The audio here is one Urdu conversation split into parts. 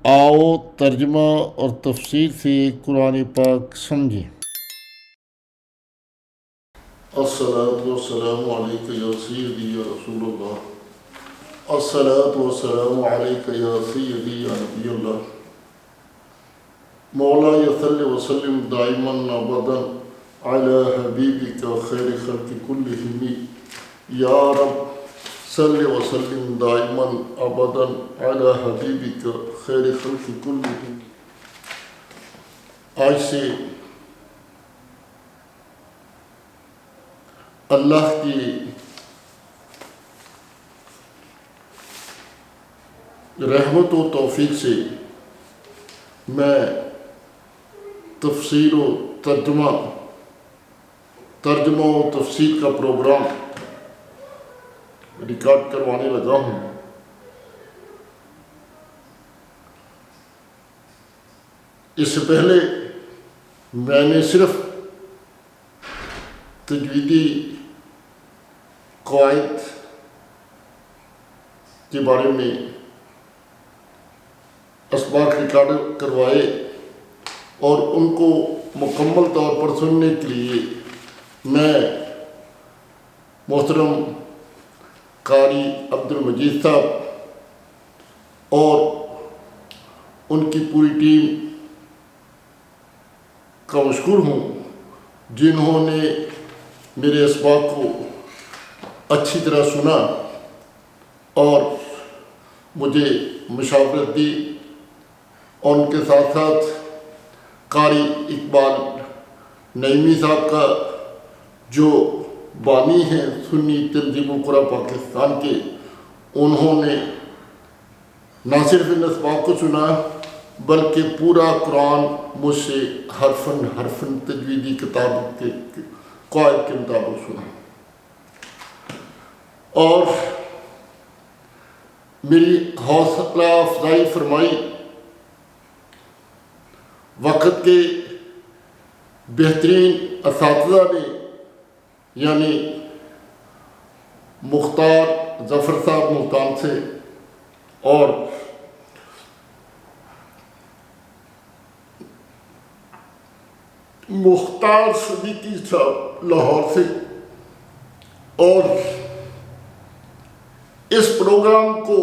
آؤ ترجمہ اور تفسیر سے قرآن پاک سمجھیں۔ الصلاۃ والسلام علیک یا سیدی یا رسول اللہ، الصلاۃ والسلام علیک یا سیدی یا نبی اللہ، مولا صلی وسلم دائما ابدا علی حبیبک خیر خلق کلہم، یا رب صلی وسلم دائما ابدا علی حبیبک خیر خلق کلہم۔ آج سے اللہ کی رحمت و توفیق سے میں تفسیر و ترجمہ و تفسیر کا پروگرام ریکارڈ کروانے لگا ہوں۔ اس سے پہلے میں نے صرف تجویدی قواعد کے بارے میں اسباق ریکارڈ کروائے اور ان کو مکمل طور پر سننے کے لیے میں محترم قاری عبد المجید صاحب اور ان کی پوری ٹیم کا مشکور ہوں، جنہوں نے میرے اسباق کو اچھی طرح سنا اور مجھے مشاورت دی، اور ان کے ساتھ ساتھ قاری اقبال نعیمی صاحب کا جو بانی ہیں سنی تنظیم القرآن پاکستان کے، انہوں نے نہ صرف ان اسباق کو سنا بلکہ پورا قرآن مجھ سے حرفاً تجویدی کتاب کے قواعد کے مطابق سنا، اور میری حوصلہ افزائی فرمائی۔ وقت کے بہترین اساتذہ نے، یعنی مختار ظفر صاحب ملتان سے اور مختار صدیقی صاحب لاہور سے، اور اس پروگرام کو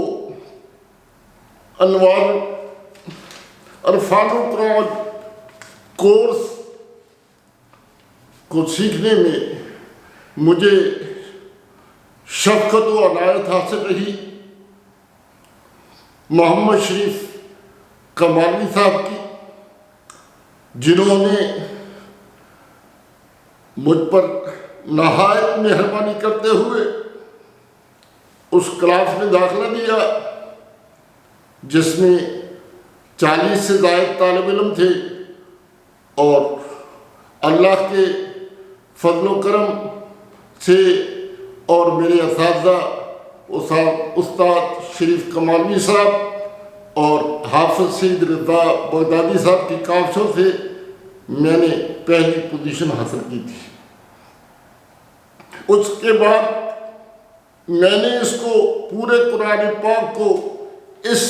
انوار عرفان القرآن کورس کو سیکھنے میں مجھے شفقت و عنایت حاصل رہی۔ محمد شریف کمالوی صاحب کی، جنہوں نے مجھ پر نہایت مہربانی کرتے ہوئے اس کلاس میں داخلہ دیا جس میں 40 سے زائد طالب علم تھے، اور اللہ کے فضل و کرم سے اور میرے اساتذہ استاد شریف کمالوی صاحب اور حافظ سید رضا بغدادی صاحب کی کاوشوں سے میں نے پہلی پوزیشن حاصل کی تھی۔ اس کے بعد میں نے اس کو پورے قرآن پاک کو اس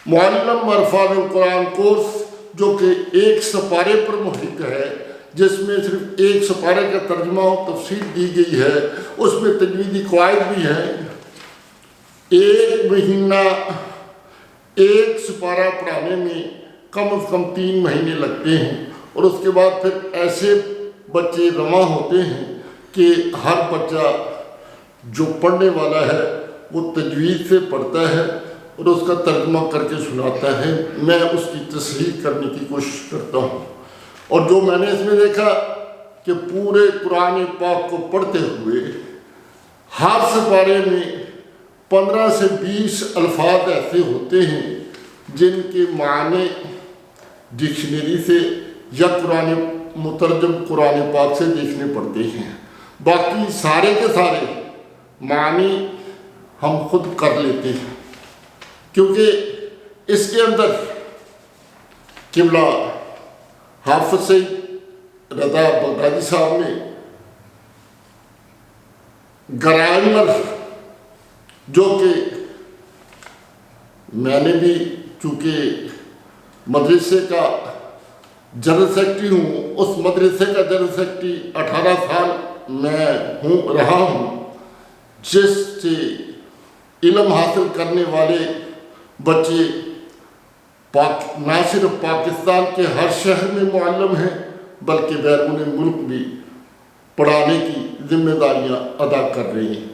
معلم عرفان القرآن کورس، جو کہ 1 سپارے پر محیط ہے، جس میں صرف 1 سپارے کا ترجمہ و تفسیر دی گئی ہے، اس میں تجویدی قواعد بھی ہیں، 1 مہینہ 1 سپارہ پڑھانے میں کم از کم 3 مہینے لگتے ہیں، اور اس کے بعد پھر ایسے بچے جمع ہوتے ہیں کہ ہر بچہ جو پڑھنے والا ہے وہ تجوید سے پڑھتا ہے اور اس کا ترجمہ کر کے سناتا ہے۔ میں اس کی تصحیح کرنے کی کوشش کرتا ہوں، اور جو میں نے اس میں دیکھا کہ پورے قرآن پاک کو پڑھتے ہوئے ہر سپارے میں 15 سے 20 الفاظ ایسے ہوتے ہیں جن کے معنی ڈکشنری سے یا قرآن مترجم قرآن پاک سے دیکھنے پڑتے ہیں، باقی سارے کے سارے معنی ہم خود کر لیتے ہیں، کیونکہ اس کے اندر قبلہ حافظ سید رضا بغدادی صاحب نے گرامر جو کہ میں نے بھی چونکہ مدرسے کا جنرل سیکرٹری ہوں، اس مدرسے کا جنرل سیکرٹری 18 سال میں رہا ہوں، جس سے علم حاصل کرنے والے بچے نہ صرف پاکستان کے ہر شہر میں معلم ہیں بلکہ بیرون ملک بھی پڑھانے کی ذمہ داریاں ادا کر رہے ہیں۔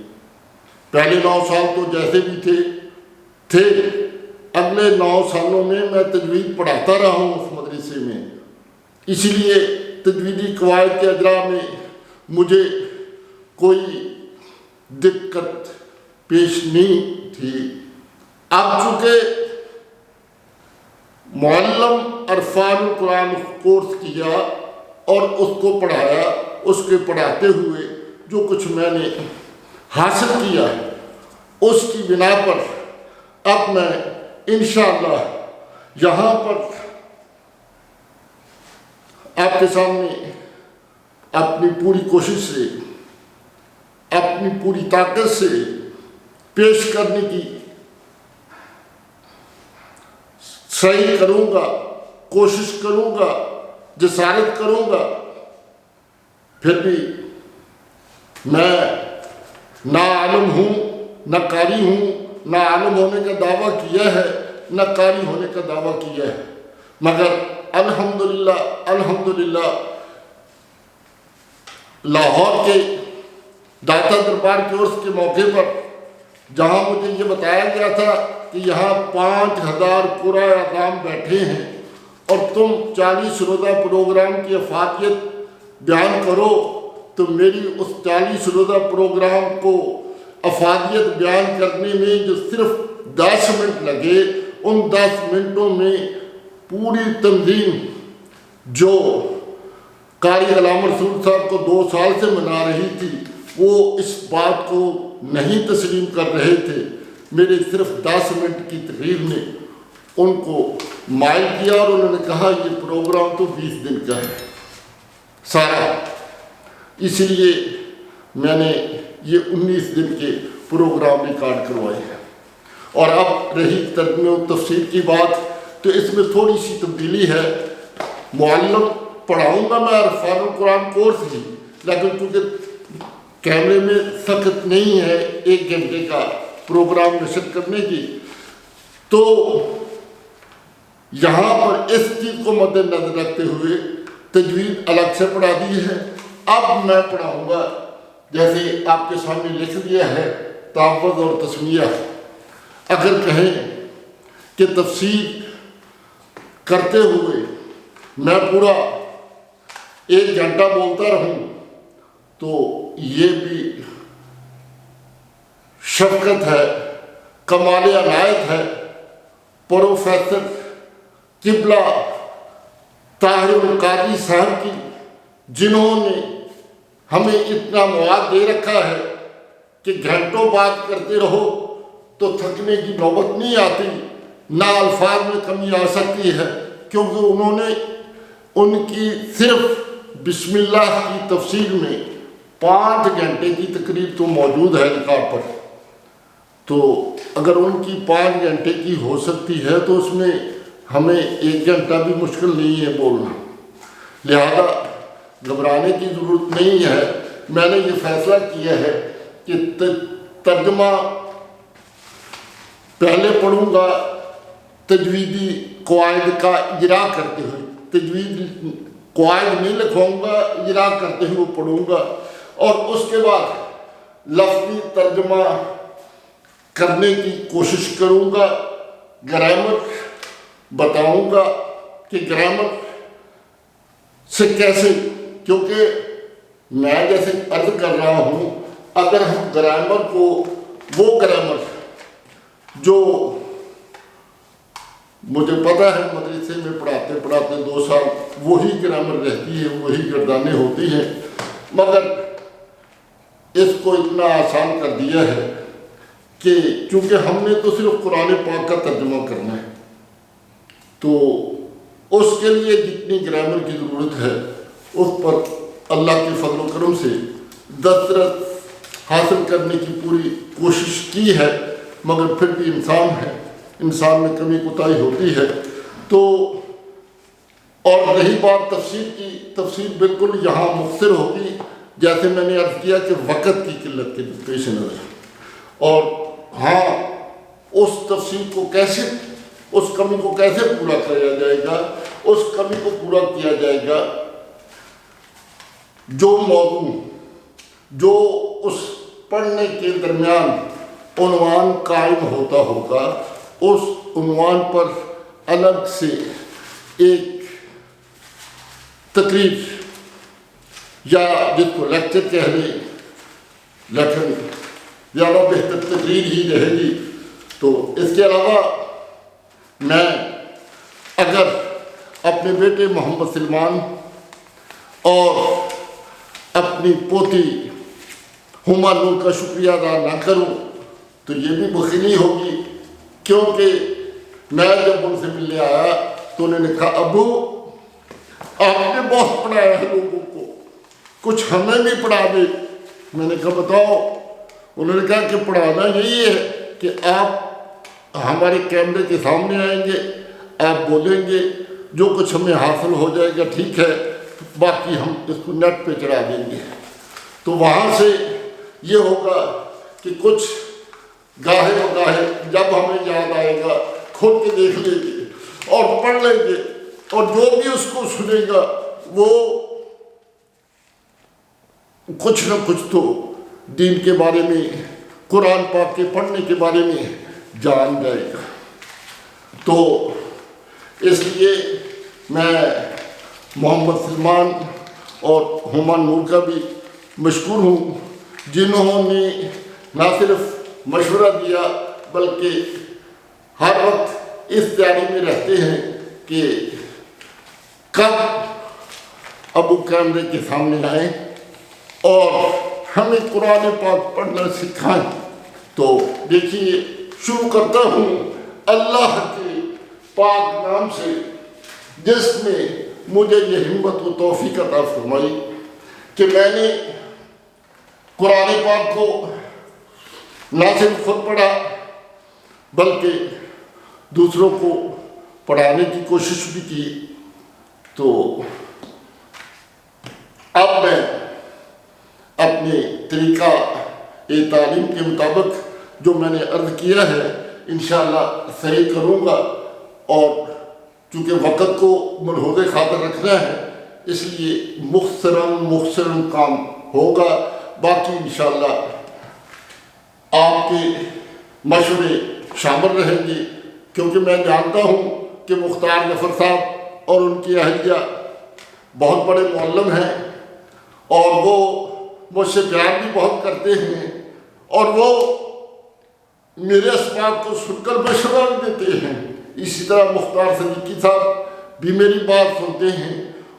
پہلے 9 سال تو جیسے بھی تھے، اگلے 9 سالوں میں تجوید پڑھاتا رہا ہوں اس مدرسے میں، اس لیے تجویدی قواعد کے اجرا میں مجھے کوئی دقت پیش نہیں تھی۔ اب چونکہ معلم عرفان القرآن کورس کیا اور اس کو پڑھایا، اس کے پڑھاتے ہوئے جو کچھ میں نے حاصل کیا ہے اس کی بنا پر اب میں انشاءاللہ یہاں پر آپ کے سامنے اپنی پوری کوشش سے، اپنی پوری طاقت سے پیش کرنے کی صحیح کروں گا، کوشش کروں گا، جسارت کروں گا۔ پھر بھی میں نہ عالم ہوں، نہ قاری ہوں، نہ عالم ہونے کا دعویٰ کیا ہے، نہ قاری ہونے کا دعویٰ کیا ہے، مگر الحمدللہ لاہور کے داتا دربار کورس کے موقع پر جہاں مجھے یہ بتایا گیا تھا کہ یہاں 5000 قرآن اعظام بیٹھے ہیں اور تم 40 روزہ پروگرام کی افادیت بیان کرو، تو میری اس 40 روزہ پروگرام کو افادیت بیان کرنے میں جو صرف 10 منٹ لگے، ان 10 منٹوں میں پوری تنظیم جو قاری غلام رسول صاحب کو 2 سال سے منا رہی تھی وہ اس بات کو نہیں تسلیم کر رہے تھے، میرے صرف 10 منٹ کی تقریر نے ان کو مائل کیا اور انہوں نے کہا یہ پروگرام تو 20 دن کا ہے سارا، اس لیے میں نے یہ 19 دن کے پروگرام ریکارڈ کروائے ہیں۔ اور اب رہی ترجمہ و تفسیر کی بات، تو اس میں تھوڑی سی تبدیلی ہے۔ معلم پڑھاؤں گا میں عرفان القرآن کورس ہی، لیکن چونکہ کیمرے میں سخت نہیں ہے 1 گھنٹے کا پروگرام نشر کرنے کی، تو یہاں پر اس چیز کو مد نظر رکھتے ہوئے تجوید الگ سے پڑھا دی ہے۔ اب میں پڑھاؤں گا جیسے آپ کے سامنے لکھ دیا ہے تحفظ اور تسمیہ۔ اگر کہیں کہ تفسیر کرتے ہوئے میں پورا 1 گھنٹہ بولتا رہوں تو یہ بھی شفقت ہے، کمال عنایت ہے پروفیسر قبلہ طاہر القادری صاحب کی، جنہوں نے ہمیں اتنا مواد دے رکھا ہے کہ گھنٹوں بات کرتے رہو تو تھکنے کی نوبت نہیں آتی، نہ الفاظ میں کمی آ سکتی ہے، کیونکہ انہوں نے ان کی صرف بسم اللہ کی تفسیر میں 5 گھنٹے کی تقریر تو موجود ہے ریکارڈ پر، تو اگر ان کی 5 گھنٹے کی ہو سکتی ہے تو اس میں ہمیں 1 گھنٹہ بھی مشکل نہیں ہے بولنا، لہذا گھبرانے کی ضرورت نہیں ہے۔ میں نے یہ فیصلہ کیا ہے کہ ترجمہ پہلے پڑھوں گا تجویدی قواعد کا اجرا کرتے ہوئے، تجوید قواعد نہیں لکھواؤں گا، اجرا کرتے ہوئے پڑھوں گا، اور اس کے بعد لفظی ترجمہ کرنے کی کوشش کروں گا، گرامر بتاؤں گا کہ گرامر سے کیسے، کیونکہ میں جیسے عرض کر رہا ہوں اگر ہم گرامر کو، وہ گرامر جو مجھے پتہ ہے مدرسے میں پڑھاتے پڑھاتے 2 سال وہی گرامر رہتی ہے، وہی گردانیں ہوتی ہیں، مگر اس کو اتنا آسان کر دیا ہے کہ چونکہ ہم نے تو صرف قرآن پاک کا ترجمہ کرنا ہے، تو اس کے لیے جتنی گرامر کی ضرورت ہے اس پر اللہ کے فضل و کرم سے دسترس حاصل کرنے کی پوری کوشش کی ہے، مگر پھر بھی انسان ہے انسان میں کمی کوتاہی ہوتی ہے۔ تو اور رہی بات تفسیر کی، تفسیر بالکل یہاں مختصر ہوگی، جیسے میں نے عرض کیا کہ وقت کی قلت کے پیش نظر، اور ہاں اس تفسیر کو کیسے، اس کمی کو کیسے پورا کیا جائے گا، اس کمی کو پورا کیا جائے گا جو موضوع، جو اس پڑھنے کے درمیان عنوان قائم ہوتا ہوگا، اس عنوان پر الگ سے ایک تقریر یا جس کو لیکچر کہہ لیں، لیکن زیادہ بہتر تقریر ہی رہے گی۔ تو اس کے علاوہ میں اگر اپنے بیٹے محمد سلمان اور اپنی پوتی ہما نور کا شکریہ ادا نہ کروں تو یہ بھی بخیلی ہوگی، کیونکہ میں جب ان سے ملنے آیا تو انہوں نے کہا ابو آپ نے بہت پڑھایا ہے لوگوں کو، کچھ ہمیں بھی پڑھا دے۔ میں نے کہا بتاؤ؟ انہوں نے کہا کہ پڑھانا یہی ہے کہ آپ ہمارے کیمرے کے سامنے آئیں گے، آپ بولیں گے، جو کچھ ہمیں حاصل ہو جائے گا ٹھیک ہے، باقی ہم اس کو نیٹ پہ چڑھا دیں گے۔ تو وہاں سے یہ ہوگا کہ کچھ گاہے بگاہے جب ہمیں یاد آئے گا کھول کے دیکھ لیں گے اور پڑھ لیں گے، اور جو بھی اس کو سنے گا وہ کچھ نہ کچھ تو دین کے بارے میں، قرآن پاک کے پڑھنے کے بارے میں جان جائے گا۔ تو اس لیے میں محمد سلمان اور ہما نور کا بھی مشکور ہوں، جنہوں نے نہ صرف مشورہ دیا بلکہ ہر وقت اس تیاری میں رہتے ہیں کہ کب ابو کیمرے کے سامنے آئیں اور ہمیں قرآن پاک پڑھنا سکھائیں۔ تو دیکھیے شروع کرتا ہوں اللہ کے پاک نام سے، جس نے مجھے یہ ہمت و توفیق عطا فرمائی کہ میں نے قرآن پاک کو نہ صرف خود پڑھا بلکہ دوسروں کو پڑھانے کی کوشش بھی کی۔ تو اب میں اپنے طریقہ تعلیم کے مطابق جو میں نے عرض کیا ہے انشاءاللہ صحیح کروں گا، اور چونکہ وقت کو ملحوظ خاطر رکھنا ہے اس لیے مختصراً کام ہوگا، باقی انشاءاللہ آپ کے مشورے شامل رہیں گے، کیونکہ میں جانتا ہوں کہ مختار ظفر صاحب اور ان کی اہلیہ بہت بڑے معلم ہیں، اور وہ مجھ سے پیار بھی بہت کرتے ہیں، اور وہ میرے اسباب کو سن کر مشورہ بھی دیتے ہیں۔ اسی طرح مختار صدیقی صاحب بھی میری بات سنتے ہیں،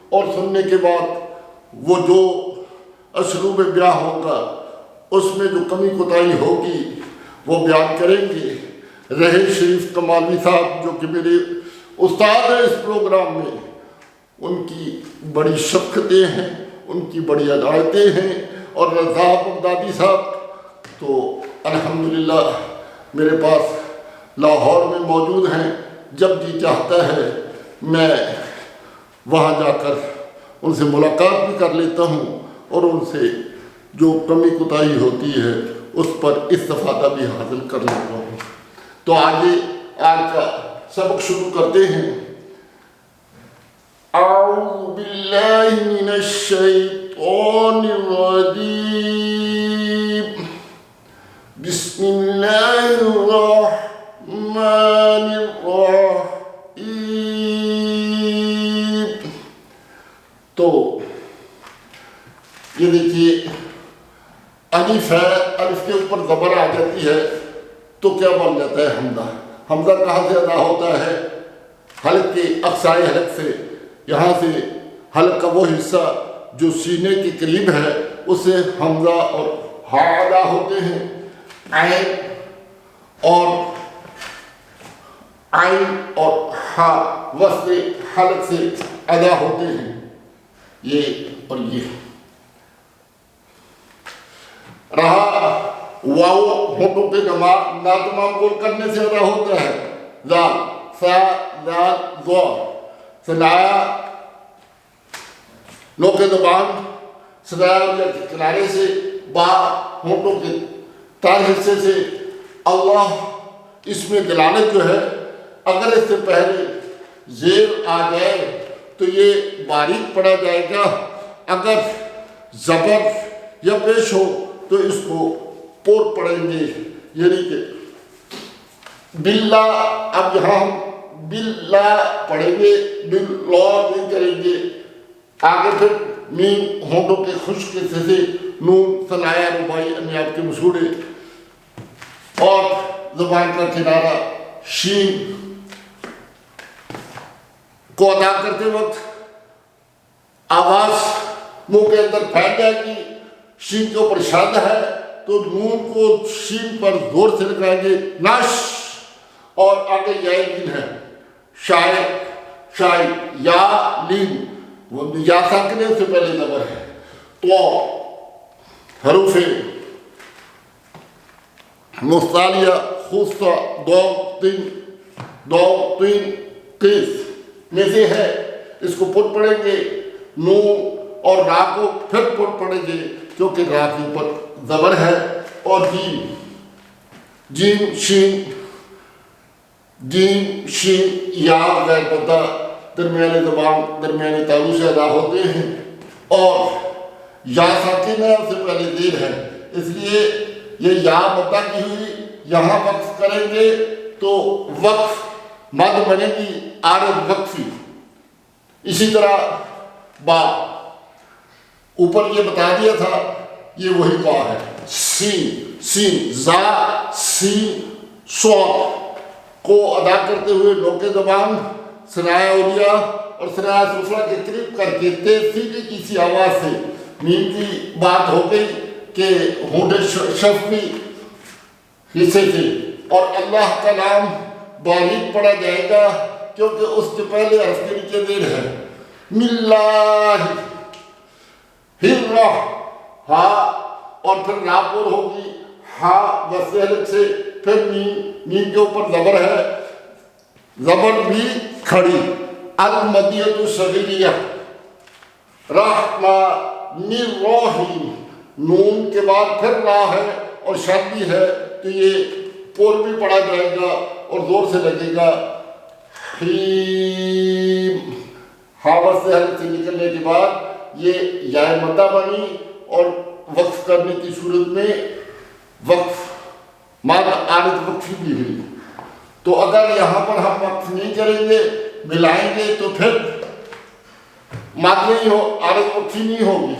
اور سننے کے بعد وہ جو اسلوب بیان ہوگا اس میں جو کمی کوتاہی ہوگی وہ بیان کریں گے۔ رہے شریف کمالی صاحب جو کہ میرے استاد ہیں اس پروگرام میں، ان کی بڑی شفقتیں ہیں، ان کی بڑی عنایتیں ہیں، اور رضا بغدادی صاحب تو الحمدللہ میرے پاس لاہور میں موجود ہیں، جب جی چاہتا ہے میں وہاں جا کر ان سے ملاقات بھی کر لیتا ہوں، اور ان سے جو کمی کوتاہی ہوتی ہے اس پر استفادہ بھی حاصل کر لیتا ہوں۔ تو آگے آج کا سبق شروع کرتے ہیں۔ اعوذ باللہ من الشیطان الرجیم، بسم اللہ الرحمن الرحیم۔ تو یہ دیکھیے الف ہے، الف کے اوپر زبر آ جاتی ہے تو کیا بن جاتا ہے حمزہ۔ حمزہ کہاں سے ادا ہوتا ہے؟ حلق کے اقصائے حلق سے، یہاں سے حلق کا وہ حصہ جو سینے کے قریب ہے اسے حمزہ اور ہا ادا ہوتے ہیں، عین اور ہا وصل حلق سے ادا ہوتے ہیں، یہ اور یہ رہا۔ واو ہونٹوں کے ناتمام گول کرنے سے ادا ہوتا ہے، زال سا زال زور سنایا نوک زبان سنایا کے کنارے سے با ہونٹوں کے تار حصے سے اللہ اس میں دلالت جو ہے اگر اس سے پہلے زیر آ جائے تو یہ باریک پڑا جائے گا، اگر زبر یا پیش ہو تو اس کو پور پڑیں گے، یعنی کہ باللہ، اب یہاں ہم باللہ پڑھیں گے، باللہ نہیں کریں گے، آگے پھر میم ہونٹوں کے خشک حصے سے نون سنایا ربائی انیاب کے مسوڑے اور زبان کا کنارہ شین کو ادا کرتے وقت آواز منہ کے اندر پھیل جائے گی، شین کے اوپر شاد ہے تو نون کو شین پر زور سے لگائیں گے، نش، اور آگے یا لین ہے، شاید یا لین، وہ یا ساکنے سے پہلے زبر ہے، تو حروف مستعلیہ خصہ دو تین تیس میں سے ہے، اس کو پٹ پڑیں گے، نون اور را کو پھر پٹ پڑیں گے کیونکہ را کے اوپر زبر ہے، اور جیم شین یا غیر مدہ درمیانی زبان درمیانی تالو سے ادا ہوتے ہیں، اور یا ساکنہ سے پہلے زیر ہے، اس لیے یہ یا مدہ کی ہوئی یہاں وقف کریں گے تو وقف مد بنے گی عارض وقفی۔ اسی طرح با اوپر یہ بتا دیا تھا، یہ وہی با ہے، سین زا سین صاد کو ادا کرتے ہوئے نوک زبان ثنایا اولیاء اور ثنایا سفلیٰ کے قریب کر کے تیز سیدھی کسی آواز سے میم کی بات ہو گئی کہ ہونٹ شفوی حصے سے، اور اللہ کا نام باریک پڑا جائے گا کیونکہ اس کے پہلے حرف کے نیچے زیر ہے، ملّہ ہرّہ ہا، اور پھر را پور ہوگی ہا وسط حلق سے، پھر میم کے اوپر زبر ہے، زبر بھی کھڑی، المدیۃ الصغیریہ رحمٰن الرحیم، نون کے بعد پھر را ہے اور شادی ہے تو یہ پور بھی پڑا جائے گا اور زور سے لگے گا، حیم، ہاور سے حلق سے نکلنے کے بعد یہ یا مدہ بنی اور وقف کرنے کی صورت میں وقف مد عارض وقفی بھی ہوئی، تو اگر یہاں پر ہم وقف نہیں کریں گے ملائیں گے تو پھر مد نہیں ہو، عارض وقفی نہیں ہوگی،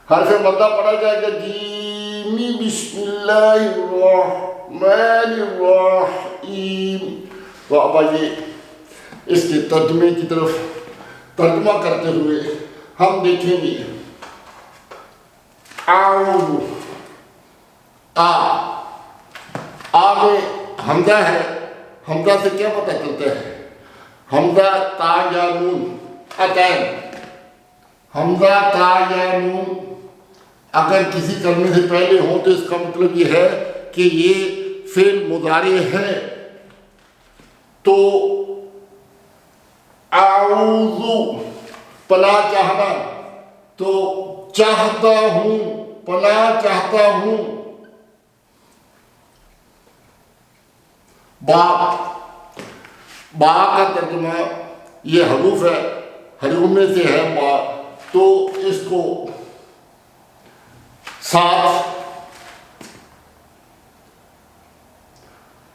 حرف مدہ پڑا جائے گا، جیمی بسم اللہ الرحمن الرحیم۔ تو اب آئیے اس کے ترجمے کی طرف ترجمہ کرتے ہوئے ہم دیکھیں گے، اعوذ، آ میں حمزہ ہے، حمزہ سے کیا پتہ چلتا ہے؟ حمزہ تا یا نون اتین، حمزہ تا یا نون اگر کسی کلمے سے پہلے ہوں تو اس کا مطلب یہ ہے کہ یہ فعل مضارع ہے، تو اعوذ پناہ چاہنا، تو چاہتا ہوں، پناہ چاہتا ہوں، با کا ترجمہ یہ حروف ہے، حروف میں سے ہے با، تو اس کو ساتھ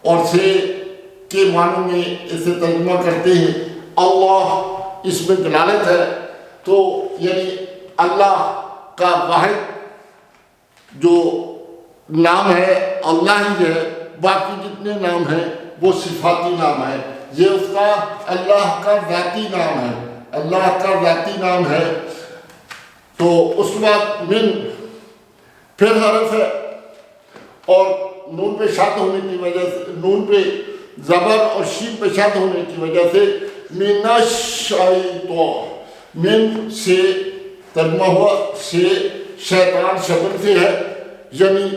اور سے کے معنی میں اسے ترجمہ کرتے ہیں، اللہ اس میں دلالت ہے، تو یعنی اللہ کا واحد جو نام ہے اللہ ہی ہے، باقی جتنے نام ہیں وہ صفاتی نام ہے، یہ اس کا اللہ کا ذاتی نام ہے، اللہ کا ذاتی نام ہے، تو اس کے بعد من پھر حرف ہے اور نون پہ شاد ہونے کی وجہ سے، نون پہ زبر اور شین پہ شاد ہونے کی وجہ سے من الشیطان، من سے ترجمہ ہوا، سے شیطان شبر سے ہے، یعنی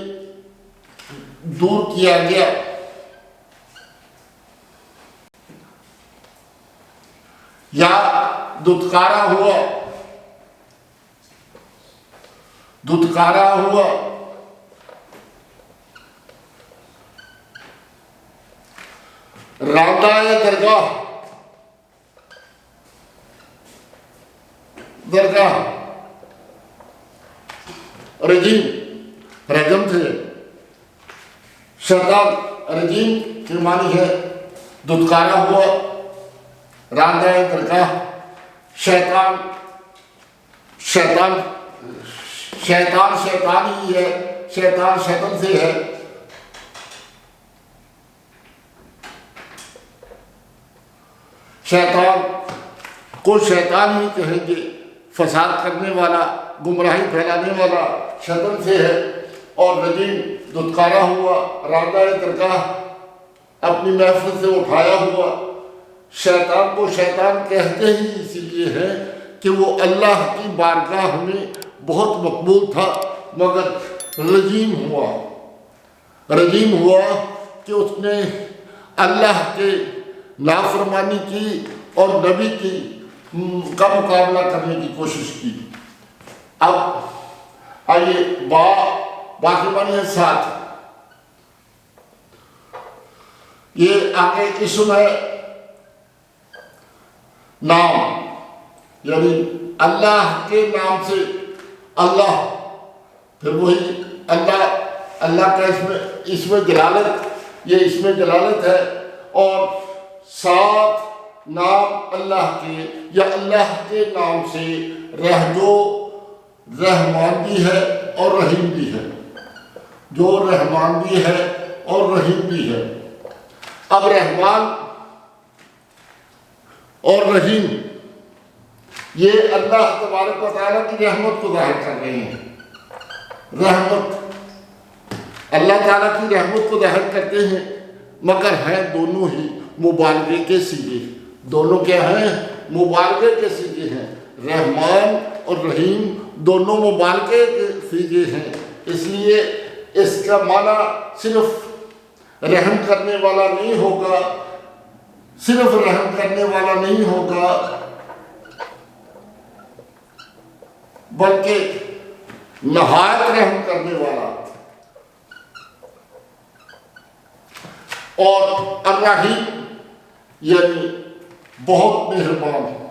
دور کیا گیا، یا دتکارا ہوا، دتکارا ہوا، راندہ درگاہ، درگاہ رجیم، رجم تھے، شیطان رجیم کی معنی ہے دتکارا ہوا، راندہ درگاہ، شیطان، شیطان شیطان شیطان ہی ہے، شیطان شیطان سے ہے، شیطان کو شیطان ہی کہیں گے، فساد کرنے والا، گمراہی پھیلانے والا شیطان سے ہے، اور رجیم دتکارا ہوا، راندہ درگاہ اپنی محفل سے اٹھایا ہوا۔ شیطان کو شیطان کہتے ہی اسی لیے ہے کہ وہ اللہ کی بارگاہ میں بہت مقبول تھا، مگر رجیم ہوا، رجیم ہوا کہ اس نے اللہ کے نافرمانی کی اور نبی کی کا مقابلہ کرنے کی کوشش کی۔ اب آئیے باقی معنی ہے 7، یہ آگے اسم ہے نام، یعنی اللہ کے نام سے اللہ، پھر وہی اللہ کا اسم جلالت، یہ اسم جلالت ہے، اور 7 نام اللہ کے یا اللہ کے نام سے جو رحمان بھی ہے اور رحیم بھی ہے، جو رحمان بھی ہے اور رحیم بھی ہے۔ اب رحمان اور رحیم یہ اللہ تبارک و تعالیٰ کی رحمت کو ظاہر کر رہے ہیں، رحمت، اللہ تعالیٰ کی رحمت کو ظاہر کرتے ہیں، مگر ہیں دونوں ہی مبالغے کے صیغے، دونوں کیا ہیں؟ مبالغے کے صیغے ہیں، رحمان اور رحیم دونوں مبالغے کے صیغے ہیں، اس لیے اس کا معنی صرف رحم کرنے والا نہیں ہوگا، صرف رحم کرنے والا نہیں ہوگا، بلکہ نہایت رحم کرنے والا، اور الرحیم یعنی بہت مہربان۔